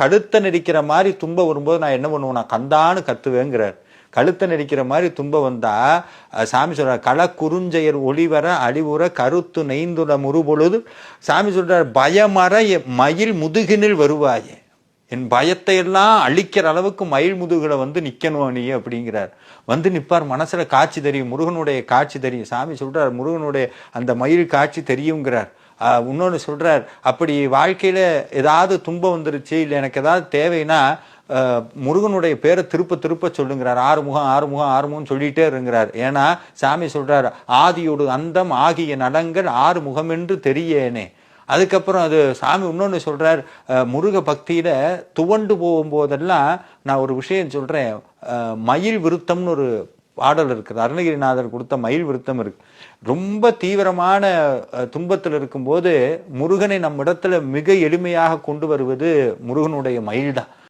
கழுத்தை நெரிக்கிற மாதிரி துன்பம் வரும்போது நான் என்ன பண்ணுவேன், நான் கந்தான்னு கத்துவேங்கிறார். கழுத்தை நெரிக்கிற மாதிரி துன்பம் வந்தா சாமி சொல்றார், கள குறுஞ்செயர் ஒளிவர அழிவுற கருத்து நெய்ந்துட முறுபொழுது சாமி சொல்றார், பயமற மயில் முதுகினில் வருவாயே, என் பயத்தை எல்லாம் அழிக்கிற அளவுக்கு மயில் முதுகுல வந்து நிக்கணும் நீ அப்படிங்கிறார். வந்து நிற்பார், மனசுல காட்சி தெரியும், முருகனுடைய காட்சி தெரியும். சாமி சொல்றார், முருகனுடைய அந்த மயில் காட்சி தெரியுங்கிறார். இன்னொன்று சொல்றார், அப்படி வாழ்க்கையில ஏதாவது துன்பம் வந்துருச்சு, இல்லை எனக்கு ஏதாவது தேவைன்னா முருகனுடைய பேரை திருப்ப திருப்ப சொல்லுங்கிறார். ஆறுமுகம் ஆறுமுகம் ஆறுமுகம் சொல்லிட்டே இருங்கிறார். ஏன்னா சாமி சொல்றார், ஆதியோடு அந்தம் ஆகிய நடங்கள் ஆறு முகம் என்று தெரியேனே. அதுக்கப்புறம் அது சாமி இன்னொன்று சொல்றார், முருக பக்தியில துவண்டு போகும்போதெல்லாம் நான் ஒரு விஷயம் சொல்றேன், மயில் விருத்தம்னு ஒரு பாடல் இருக்குது, அருணகிரிநாதர் கொடுத்த மயில் விருத்தம் இருக்கு. ரொம்ப தீவிரமான துன்பத்தில் இருக்கும்போது முருகனை நம்ம இடத்துல மிக எளிமையாக கொண்டு வருவது முருகனுடைய மயில் தான்.